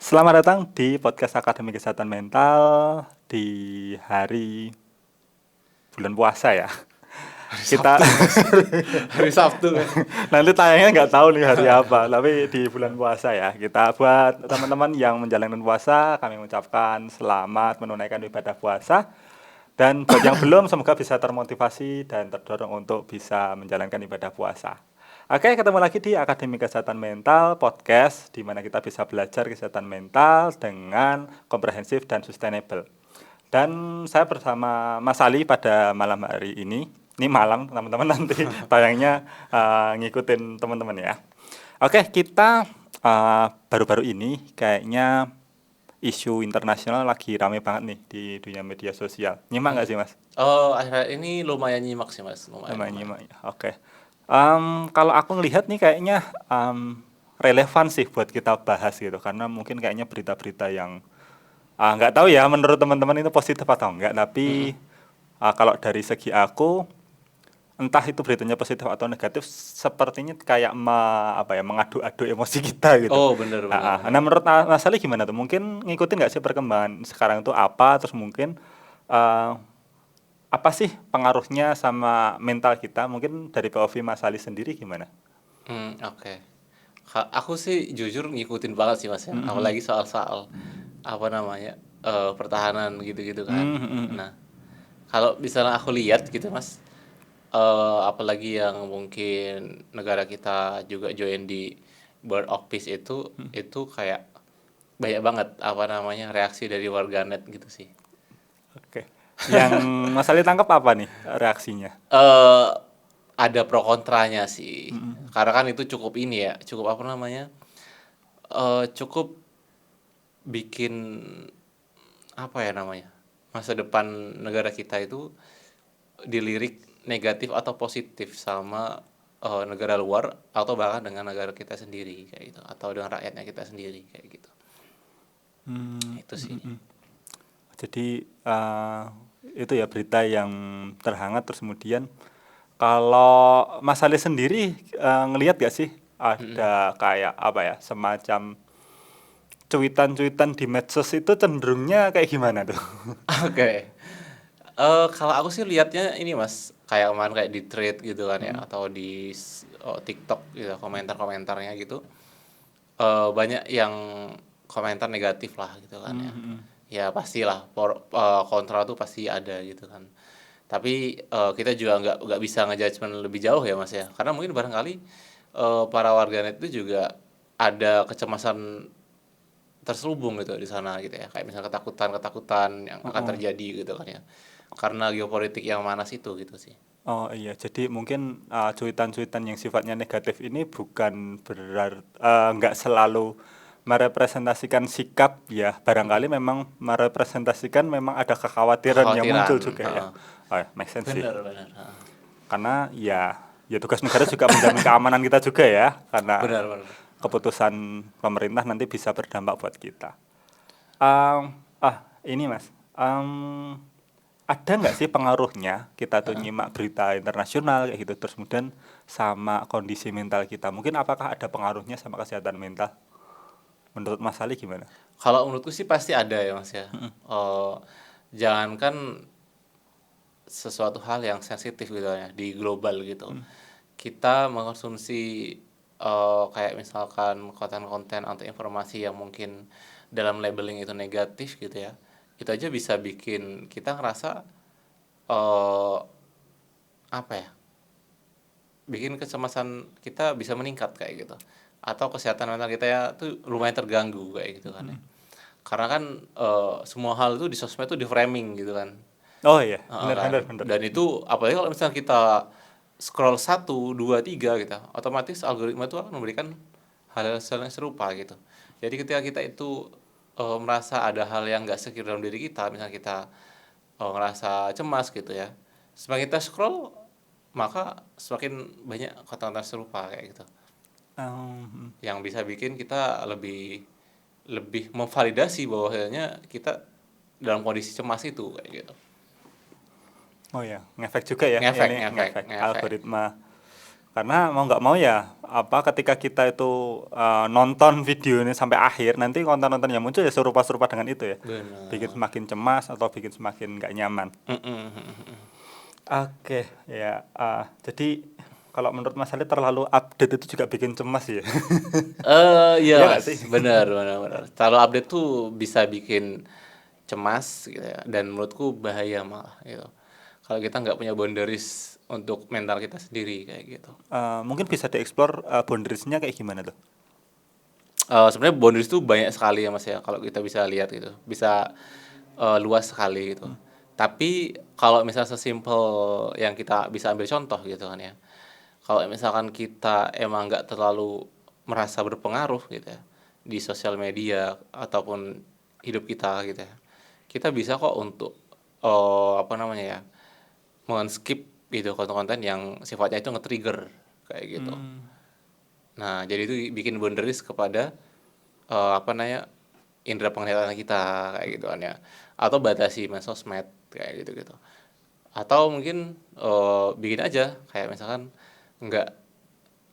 Selamat datang di podcast Akademi Kesehatan Mental di hari bulan puasa ya. Hari Kita Sabtu mas. Hari Sabtu kan. nanti tayangnya nggak tahu nih hari apa, tapi di bulan puasa ya. Kita buat teman-teman yang menjalankan puasa, kami mengucapkan selamat menunaikan ibadah puasa. Dan buat yang belum, semoga bisa termotivasi dan terdorong untuk bisa menjalankan ibadah puasa. Oke, ketemu lagi di Akademi Kesehatan Mental Podcast, di mana kita bisa belajar kesehatan mental dengan komprehensif dan sustainable. Dan saya bersama Mas Ali pada malam hari ini. Ini malam, teman-teman, nanti tayangnya ngikutin teman-teman ya. Oke, kita baru-baru ini kayaknya isu internasional lagi rame banget nih di dunia media sosial. Nyimak nggak sih, Mas? Oh, akhir ini lumayan nyimak sih mas, lumayan Lumayan lumayan. nyimak ya. Oke. Kalau aku ngelihat nih kayaknya relevan sih buat kita bahas gitu, karena mungkin kayaknya berita-berita yang nggak tahu ya menurut teman-teman itu positif atau enggak, Mm-mm. tapi kalau dari segi aku, entah itu beritanya positif atau negatif, sepertinya kayak mengadu-adu emosi kita gitu. Oh, bener bener Nah, bener. menurut Mas Ali gimana tuh? Mungkin ngikutin nggak sih perkembangan sekarang itu apa? Terus mungkin eh, apa sih pengaruhnya sama mental kita? Mungkin dari POV Mas Ali sendiri gimana? Oke. Aku sih jujur ngikutin banget sih mas ya, Mhm. apalagi soal-soal apa namanya pertahanan gitu-gitu kan. Mhm, mhm. Nah, kalau misalnya aku lihat gitu mas, apalagi yang mungkin negara kita juga join di Board of Peace itu kayak banyak banget apa namanya reaksi dari warganet gitu sih. Oke. Yang Mas Ali tangkap apa nih reaksinya? eh ada pro kontranya sih. Mhm. Karena kan itu cukup ini ya, cukup apa namanya? Cukup bikin apa ya namanya? Masa depan negara kita itu dilirik negatif atau positif sama negara luar atau bahkan dengan negara kita sendiri kayak gitu atau dengan rakyatnya kita sendiri kayak gitu. Hmm, Itu mhm, sih. mhm. Jadi itu ya berita yang terhangat. Terus kemudian kalau Mas Ali sendiri ngelihat gak sih Mm-mm. ada kayak apa ya semacam cuitan-cuitan di medsos itu cenderungnya kayak gimana tuh? Oke. Kalau aku sih lihatnya ini Mas, kayak kemarin kayak di thread gitu kan ya Mhm, atau di TikTok gitu komentar-komentarnya gitu. Banyak yang komentar negatif lah gitu kan mhm, ya. mhm. Ya pastilah kontra tuh pasti ada gitu kan. Tapi kita juga nggak bisa ngejudgement lebih jauh ya Mas ya. Karena mungkin barangkali para warganet itu juga ada kecemasan terselubung gitu di sana gitu ya. Kayak misalnya ketakutan-ketakutan yang akan Heeh. terjadi gitu kan ya. Karena geopolitik yang manas itu gitu sih. Oh iya, jadi mungkin cuitan-cuitan yang sifatnya negatif ini bukan nggak selalu merepresentasikan sikap ya, barangkali Mm-mm. memang merepresentasikan memang ada kekhawatiran yang muncul Kekhawatiran, juga ya. heeh. Oh, ya, make sense sih. Bener bener, heeh. Karena ya tugas negara juga menjamin keamanan kita juga ya, karena Bener bener. keputusan pemerintah nanti bisa berdampak buat kita. Ini Mas, ada nggak sih pengaruhnya kita tuh nyimak berita internasional kayak gitu terus kemudian sama kondisi mental kita? Mungkin apakah ada pengaruhnya sama kesehatan mental? Menurut Mas Ali gimana? Kalau menurutku sih pasti ada ya Mas ya. Mhm, Eh Jangankan sesuatu hal yang sensitif gitu ya di global gitu. mhm. Kita mengkonsumsi kayak misalkan konten-konten atau informasi yang mungkin dalam labeling itu negatif gitu ya. Itu aja bisa bikin kita ngerasa eh apa ya? Bikin kecemasan kita bisa meningkat kayak gitu. Atau kesehatan mental kita ya tuh lumayan terganggu kayak gitu kan ya. Karena kan semua hal itu di sosmed itu di framing gitu kan. Oh iya, Heeh benar kan. benar benar. Dan itu apalagi kalau misalnya kita scroll satu 2 3 gitu, otomatis algoritma itu akan memberikan hal-hal yang serupa gitu. Jadi ketika kita itu merasa ada hal yang nggak secure dalam diri kita, misalnya kita ngerasa cemas gitu ya, semakin kita scroll maka semakin banyak konten-konten serupa kayak gitu, Mhm. yang bisa bikin kita lebih lebih memvalidasi bahwasanya kita dalam kondisi cemas itu kayak gitu. Oh ya, ngefek juga ya, Ngefek ini ngefek ngefek ngefek. algoritma. Karena mau nggak mau ya, ketika kita itu nonton video ini sampai akhir, nanti konten-konten yang muncul ya serupa-serupa dengan itu ya. Bikin Benar. semakin cemas atau bikin semakin nggak nyaman. Oke, ya. Jadi kalau menurut Mas Ali terlalu update itu juga bikin cemas ya. Iya Iya nggak Mas, sih? benar benar benar. Terlalu update tuh bisa bikin cemas gitu ya, dan menurutku bahaya malah gitu. Kalau kita nggak punya boundaries untuk mental kita sendiri kayak gitu. Mungkin bisa dieksplor boundaries-nya kayak gimana tuh? Sebenarnya boundaries tuh banyak sekali ya Mas ya, kalau kita bisa lihat gitu. Bisa luas sekali gitu. Tapi kalau misalnya sesimpel yang kita bisa ambil contoh gitu kan ya. Kalau misalkan kita emang nggak terlalu merasa berpengaruh gitu ya di sosial media ataupun hidup kita gitu ya. Kita bisa kok untuk apa namanya ya, men-skip gitu konten-konten yang sifatnya itu nge-trigger kayak gitu. Nah, jadi itu bikin boundaries kepada apa namanya, indera penglihatan kita kayak gitu kan ya. Atau batasi sosmed kayak gitu-gitu. Atau mungkin bikin aja kayak misalkan nggak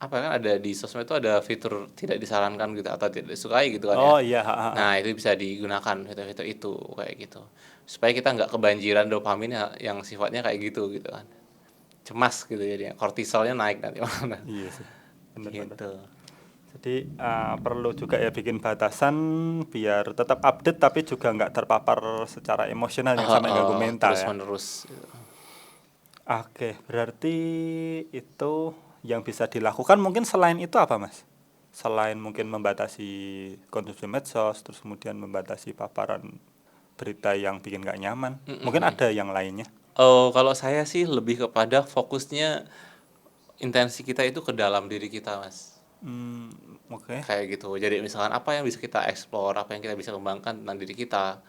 apa kan, ada di sosmed itu ada fitur tidak disarankan gitu atau tidak disukai gitu kan ya. Oh iya, Nah, itu bisa digunakan fitur-fitur itu kayak gitu. Supaya kita nggak kebanjiran dopamin yang sifatnya kayak gitu gitu kan. Cemas gitu jadinya, kortisolnya naik nanti malah. iya sih, bener-bener. Gitu. Jadi perlu juga ya bikin batasan biar tetap update tapi juga nggak terpapar secara emosional yang sampai ganggu mental Terus ya. menerus gitu. Oke, berarti itu yang bisa dilakukan mungkin selain itu apa Mas? Selain mungkin membatasi konsumsi medsos, terus kemudian membatasi paparan berita yang bikin nggak nyaman. Mungkin ada yang lainnya. Kalau saya sih lebih kepada fokusnya intensi kita itu ke dalam diri kita, Mas. Oke. Kayak gitu. Jadi misalkan apa yang bisa kita explore, apa yang kita bisa kembangkan tentang diri kita.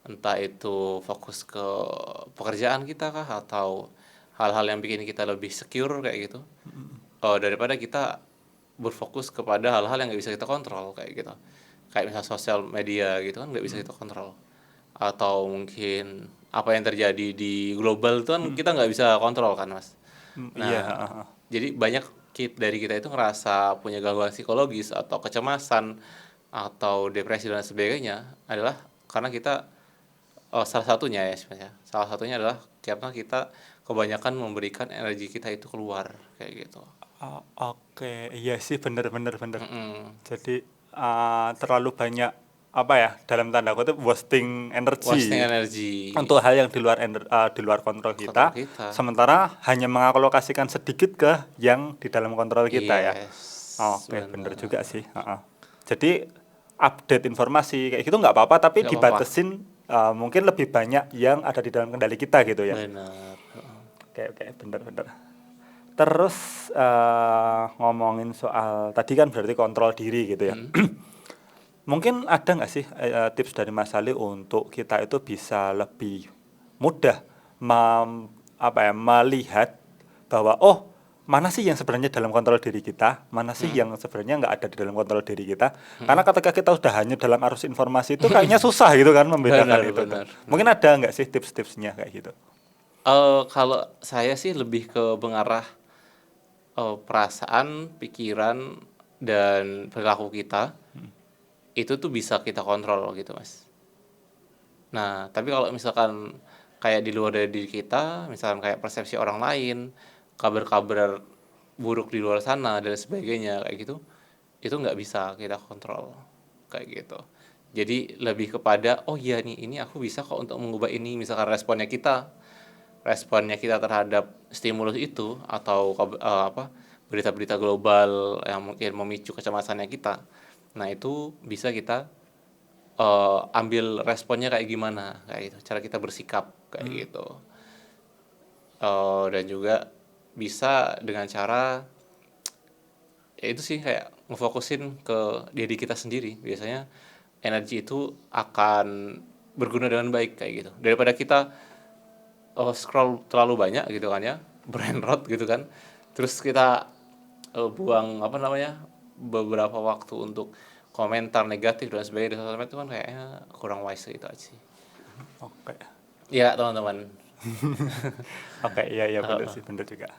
Entah itu fokus ke pekerjaan kita kah, atau hal-hal yang bikin kita lebih secure kayak gitu. Daripada kita berfokus kepada hal-hal yang nggak bisa kita kontrol kayak gitu. Kayak misalnya sosial media gitu kan nggak bisa kita kontrol. Atau mungkin apa yang terjadi di global itu kan kita nggak bisa kontrol kan, Mas. Iya, Nah, jadi banyak dari kita itu ngerasa punya gangguan psikologis atau kecemasan atau depresi dan sebagainya adalah karena kita, salah satunya ya sebenarnya, salah satunya adalah karena kita kebanyakan memberikan energi kita itu keluar kayak gitu. oke. Iya sih, bener bener bener. Mm-mm. Jadi terlalu banyak apa ya, dalam tanda kutip wasting Wasting energi energi untuk hal yang di luar kontrol kontrol kita, kita. sementara hanya mengalokasikan sedikit ke yang di dalam kontrol kita ya. Yes, Oke, bener benar. juga sih. Jadi update informasi kayak gitu nggak apa-apa, tapi Nggak apa-apa. dibatasin mungkin lebih banyak yang ada di dalam kendali kita gitu ya. Benar. Oke, oke, bener-bener. Terus ngomongin soal tadi kan berarti kontrol diri gitu ya. Mm. Mungkin ada nggak sih tips dari Mas Ali untuk kita itu bisa lebih mudah melihat bahwa mana sih yang sebenarnya dalam kontrol diri kita, mana sih Mm. yang sebenarnya nggak ada di dalam kontrol diri kita. Karena ketika kita udah hanyut dalam arus informasi itu kayaknya susah gitu kan membedakan Benar, itu tuh. benar. Mungkin ada nggak sih tips-tipsnya kayak gitu? Kalau saya sih lebih ke mengarah perasaan, pikiran, dan perilaku kita itu tuh bisa kita kontrol gitu, Mas. Nah, tapi kalau misalkan kayak di luar dari diri kita, misalkan kayak persepsi orang lain, kabar-kabar buruk di luar sana dan sebagainya kayak gitu, itu nggak bisa kita kontrol kayak gitu. Jadi lebih kepada oh iya nih, ini aku bisa kok untuk mengubah ini, misalkan responnya kita terhadap stimulus itu atau berita-berita global yang mungkin memicu kecemasannya kita. Nah, itu bisa kita ambil responnya kayak gimana kayak gitu. Cara kita bersikap kayak gitu. Dan juga bisa dengan cara ya itu sih, kayak ngefokusin ke diri kita sendiri. Biasanya energi itu akan berguna dengan baik kayak gitu. Daripada kita scroll terlalu banyak gitu kan ya, brain rot gitu kan, terus kita buang apa namanya, beberapa waktu untuk komentar negatif dan sebagainya di sosmed, itu kan kayaknya kurang wise gitu aja sih Oke. ya teman-teman. Oke, iya iya benar sih, benar juga.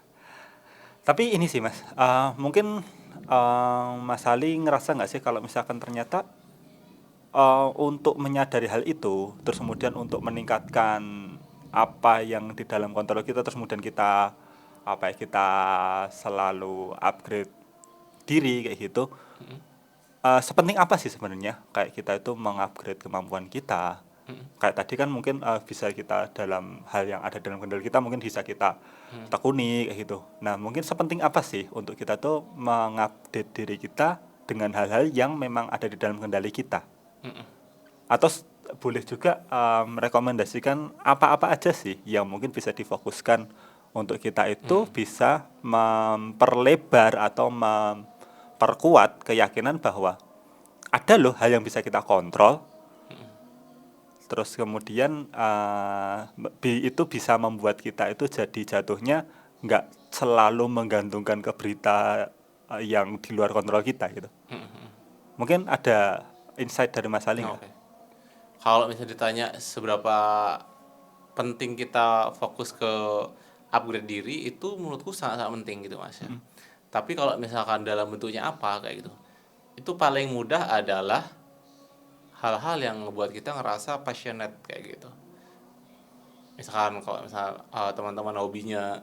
Tapi ini sih Mas, mungkin Mas Ali ngerasa nggak sih kalau misalkan ternyata untuk menyadari hal itu, terus kemudian untuk meningkatkan apa yang di dalam kontrol kita, terus kemudian kita apa ya, kita selalu upgrade diri kayak gitu. Mhm, Sepenting apa sih sebenarnya kayak kita itu mengupgrade kemampuan kita? mhm, Kayak tadi kan mungkin bisa kita dalam hal yang ada dalam kendali kita mungkin bisa kita mhm, tekuni kayak gitu. Nah, mungkin sepenting apa sih untuk kita tuh mengupdate diri kita dengan hal-hal yang memang ada di dalam kendali kita? mhm, Atau boleh juga merekomendasikan apa-apa aja sih yang mungkin bisa difokuskan untuk kita itu mhm, bisa memperlebar atau memperkuat keyakinan bahwa ada loh hal yang bisa kita kontrol, mhm, terus kemudian itu bisa membuat kita itu jadi jatuhnya nggak selalu menggantungkan ke berita yang di luar kontrol kita gitu. mhm, mhm. Mungkin ada insight dari Mas Ali nggak? Oke. Kalau misalnya ditanya seberapa penting kita fokus ke upgrade diri, itu menurutku sangat-sangat penting gitu Mas ya. Mm, Tapi kalau misalkan dalam bentuknya apa kayak gitu, itu paling mudah adalah hal-hal yang ngebuat kita ngerasa passionate kayak gitu. Misalkan kalau misal teman-teman hobinya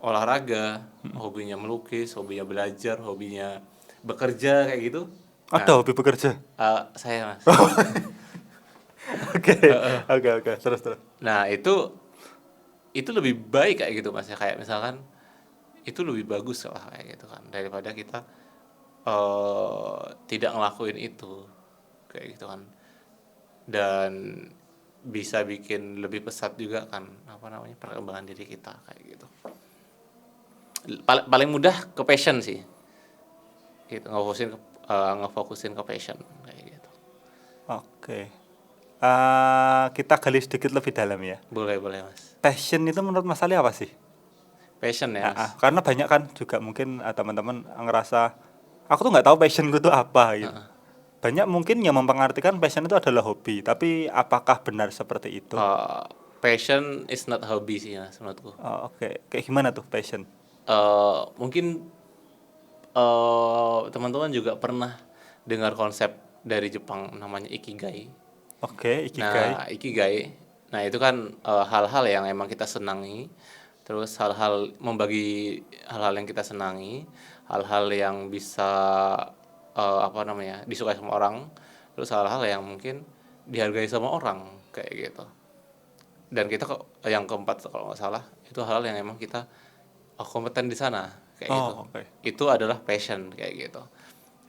olahraga, mm. hobinya melukis, hobinya belajar, hobinya bekerja kayak gitu. Ada Nah, hobi bekerja. saya Mas. Oke, Heeh. oke, oke. Terus, terus. Nah, itu lebih baik kayak gitu Mas ya, kayak misalkan itu lebih bagus lah kayak gitu kan daripada kita tidak ngelakuin itu kayak gitu kan, dan bisa bikin lebih pesat juga kan apa namanya perkembangan diri kita kayak gitu. Paling mudah ke passion sih gitu, ngefokusin ke passion kayak gitu. Oke. Kita gali sedikit lebih dalam ya. Boleh boleh Mas. Passion itu menurut Mas Ali apa sih? Passion ya Mas. Karena banyak kan juga mungkin teman-teman ngerasa aku tuh nggak tahu passionku itu apa gitu. Heeh. Banyak mungkin yang mempengartikan passion itu adalah hobi, tapi apakah benar seperti itu? Passion is not hobby sih Mas menurutku. Oke, kayak gimana tuh passion? Mungkin teman-teman juga pernah dengar konsep dari Jepang namanya ikigai. Oke, ikigai. Nah, ikigai, nah itu kan hal-hal yang emang kita senangi, terus hal-hal yang kita senangi, hal-hal yang bisa apa namanya disukai sama orang, terus hal-hal yang mungkin dihargai sama orang kayak gitu. Dan kita kok yang keempat kalau nggak salah itu hal yang emang kita kompeten di sana kayak gitu. Oh, oke. Itu adalah passion kayak gitu.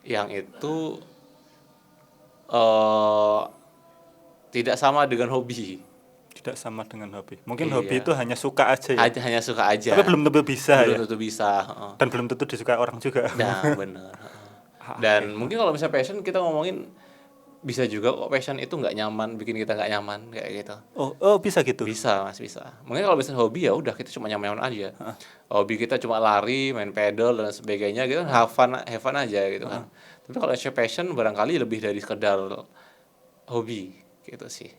Yang itu eh tidak sama dengan hobi. Tidak sama dengan hobi. Mungkin hobi itu Iya, hanya suka aja ya. hanya suka Tapi aja, belum tentu bisa belum ya. tentu bisa. Heeh. Dan belum tentu disukai orang juga. Nah, bener. Heeh. Oke. Dan mungkin kalau misalnya passion kita ngomongin bisa juga kok passion itu nggak nyaman, bikin kita nggak nyaman kayak gitu. Oh, bisa gitu. Bisa mas, bisa. Mungkin kalau misalnya hobi ya udah kita cuma nyaman aja. Hobi kita cuma lari, main pedal dan sebagainya gitu kan, have fun aja gitu kan. Tapi kalau misalnya passion barangkali lebih dari sekedar hobi gitu sih.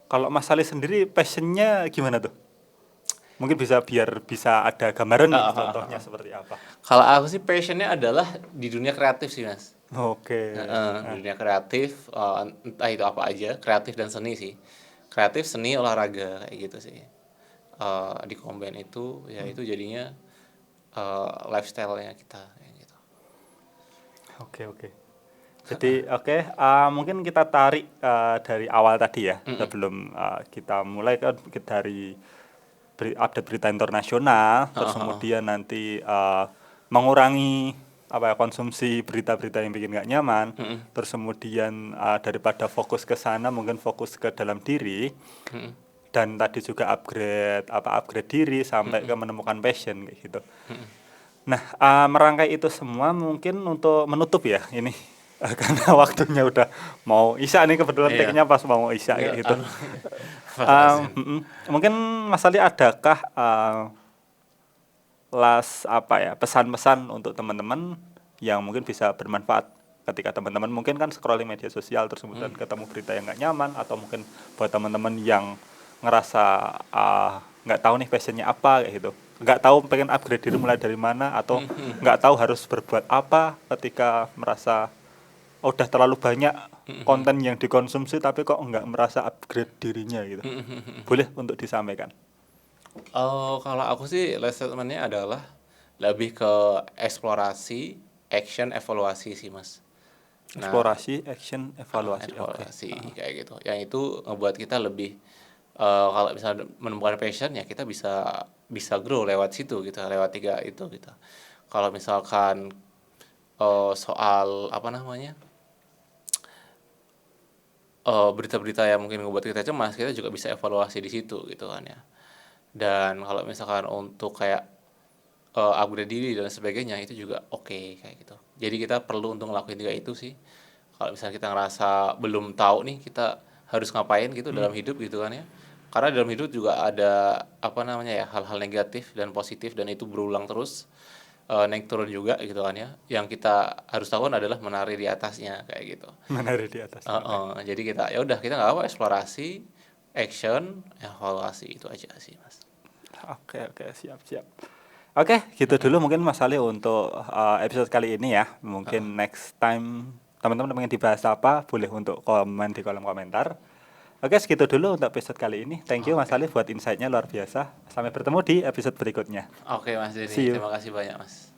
Kalau Mas Ali sendiri passionnya gimana tuh? Mungkin biar bisa ada gambaran nih contohnya seperti apa. Kalau aku sih passionnya adalah di dunia kreatif sih mas. Oke. Di dunia kreatif, entah itu apa aja, kreatif dan seni sih. Kreatif, seni, olahraga kayak gitu sih. Di combine itu ya itu jadinya lifestyle-nya kita kayak gitu. Oke, oke. Jadi oke, mungkin kita tarik dari awal tadi ya, sebelum kita mulai kan dari update berita internasional, terus kemudian nanti mengurangi apa ya, konsumsi berita-berita yang bikin nggak nyaman, terus kemudian daripada fokus ke sana mungkin fokus ke dalam diri, dan tadi juga upgrade diri sampai ke menemukan passion kayak gitu. Nah, merangkai itu semua mungkin untuk menutup ya ini karena waktunya udah mau isya nih, kebetulan Iya. take-nya pas mau isya kayak Iya, gitu. Mungkin Mas Ali adakah apa ya, pesan-pesan untuk teman-teman yang mungkin bisa bermanfaat ketika teman-teman mungkin kan scrolling media sosial terus kemudian ketemu berita yang nggak nyaman, atau mungkin buat teman-teman yang ngerasa nggak tahu nih passionnya apa kayak gitu. nggak tahu pengen upgrade diri mulai dari mana, atau nggak tahu harus berbuat apa ketika merasa udah terlalu banyak konten yang dikonsumsi tapi kok nggak merasa upgrade dirinya gitu. Boleh untuk disampaikan. Kalau aku sih last statement-nya adalah lebih ke eksplorasi, action, evaluasi sih, Mas. Nah, Eksplorasi, action, evaluasi. Oke. evaluasi kayak gitu. Yang itu ngebuat kita lebih kalau misalnya menemukan passion ya kita bisa bisa grow lewat situ gitu, lewat tiga itu gitu. Kalau misalkan soal apa namanya? Berita-berita yang mungkin ngebuat kita cemas, kita juga bisa evaluasi di situ gitu kan ya. Dan kalau misalkan untuk kayak upgrade diri dan sebagainya itu juga oke kayak gitu. Jadi kita perlu untuk ngelakuin tiga itu sih. Kalau misalnya kita ngerasa belum tahu nih kita harus ngapain gitu dalam hidup gitu kan ya. Karena dalam hidup juga ada apa namanya ya hal-hal negatif dan positif dan itu berulang terus naik turun juga gitu kan ya. Yang kita harus tahu adalah menari di atasnya kayak gitu. Menari di atas. Oke. Jadi kita ya udah kita nggak apa eksplorasi, action, evaluasi itu aja sih Mas. Oke, siap. Oke, gitu dulu mungkin Mas Ali untuk episode kali ini ya. Mungkin next time teman-teman pengen dibahas apa, boleh untuk komen di kolom komentar. Oke, segitu dulu untuk episode kali ini. Thank you Mas Oke. Ali buat insight-nya luar biasa. Sampai bertemu di episode berikutnya. Oke Mas Denny, See you. terima kasih banyak Mas.